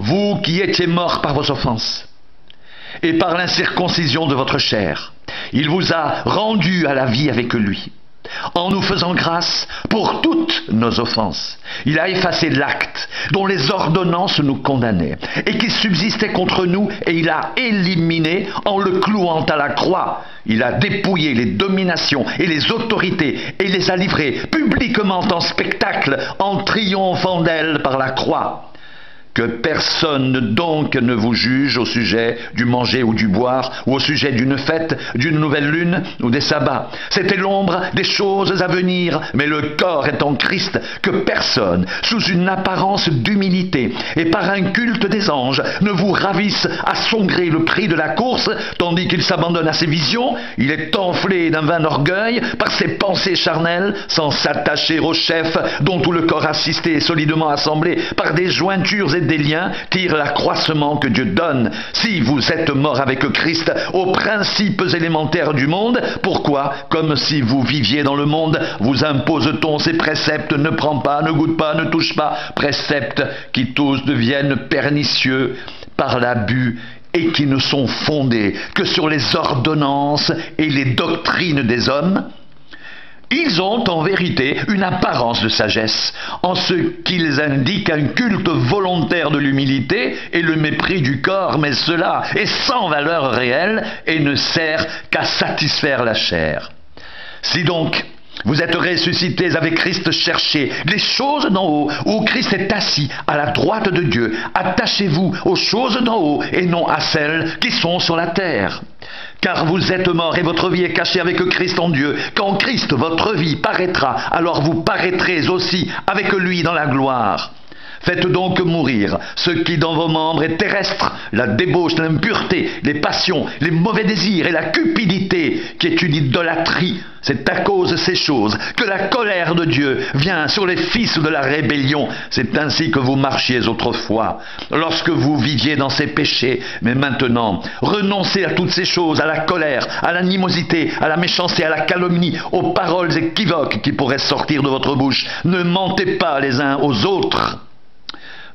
vous qui étiez morts par vos offenses et par l'incirconcision de votre chair, il vous a rendus à la vie avec lui, en nous faisant grâce pour toutes nos offenses. Il a effacé l'acte dont les ordonnances nous condamnaient et qui subsistait contre nous, et il a éliminé en le clouant à la croix. Il a dépouillé les dominations et les autorités et les a livrées publiquement en spectacle en triomphant d'elles par la croix. Que personne donc ne vous juge au sujet du manger ou du boire, ou au sujet d'une fête, d'une nouvelle lune ou des sabbats. C'était l'ombre des choses à venir, mais le corps est en Christ. Que personne, sous une apparence d'humilité et par un culte des anges, ne vous ravisse à son gré le prix de la course, tandis qu'il s'abandonne à ses visions. Il est enflé d'un vain orgueil par ses pensées charnelles, sans s'attacher au chef, dont tout le corps assisté et solidement assemblé par des jointures et des liens tire l'accroissement que Dieu donne. Si vous êtes mort avec Christ aux principes élémentaires du monde, pourquoi, comme si vous viviez dans le monde, vous impose-t-on ces préceptes: ne prends pas, ne goûte pas, ne touche pas, préceptes qui tous deviennent pernicieux par l'abus et qui ne sont fondés que sur les ordonnances et les doctrines des hommes? Ils ont en vérité une apparence de sagesse, en ce qu'ils indiquent un culte volontaire de l'humilité et le mépris du corps, mais cela est sans valeur réelle et ne sert qu'à satisfaire la chair. Si donc vous êtes ressuscités avec Christ, cherchez les choses d'en haut, où Christ est assis à la droite de Dieu. Attachez-vous aux choses d'en haut et non à celles qui sont sur la terre. Car vous êtes morts et votre vie est cachée avec Christ en Dieu. Quand Christ, votre vie, paraîtra, alors vous paraîtrez aussi avec lui dans la gloire. Faites donc mourir ce qui dans vos membres est terrestre, la débauche, l'impureté, les passions, les mauvais désirs et la cupidité, qui est une idolâtrie. C'est à cause de ces choses que la colère de Dieu vient sur les fils de la rébellion. C'est ainsi que vous marchiez autrefois, lorsque vous viviez dans ces péchés. Mais maintenant, renoncez à toutes ces choses, à la colère, à l'animosité, à la méchanceté, à la calomnie, aux paroles équivoques qui pourraient sortir de votre bouche. Ne mentez pas les uns aux autres,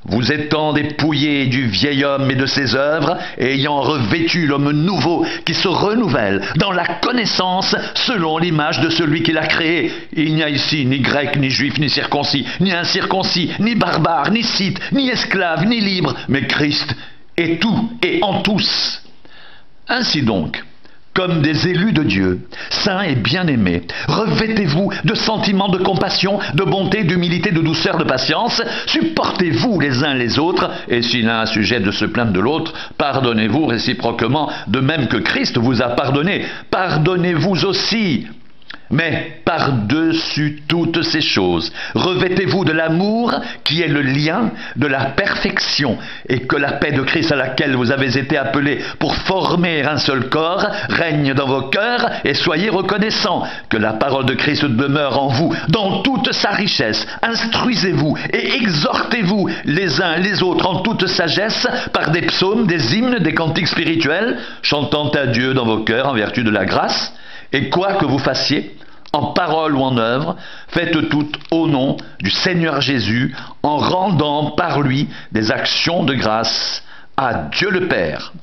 vous étant dépouillés du vieil homme et de ses œuvres, et ayant revêtu l'homme nouveau qui se renouvelle dans la connaissance selon l'image de celui qui l'a créé. Il n'y a ici ni grec, ni juif, ni circoncis, ni incirconcis, ni barbare, ni scythe, ni esclave, ni libre, mais Christ est tout et en tous. Ainsi donc, comme des élus de Dieu, saints et bien-aimés, revêtez-vous de sentiments de compassion, de bonté, d'humilité, de douceur, de patience. Supportez-vous les uns les autres, et si l'un a sujet de se plaindre de l'autre, pardonnez-vous réciproquement, de même que Christ vous a pardonné. Pardonnez-vous aussi. Mais par-dessus toutes ces choses, revêtez-vous de l'amour qui est le lien de la perfection, et que la paix de Christ à laquelle vous avez été appelés pour former un seul corps règne dans vos cœurs, et soyez reconnaissants. Que la parole de Christ demeure en vous dans toute sa richesse. Instruisez-vous et exhortez-vous les uns les autres en toute sagesse par des psaumes, des hymnes, des cantiques spirituels, chantant à Dieu dans vos cœurs en vertu de la grâce. Et quoi que vous fassiez, en parole ou en œuvre, faites tout au nom du Seigneur Jésus, en rendant par lui des actions de grâce à Dieu le Père.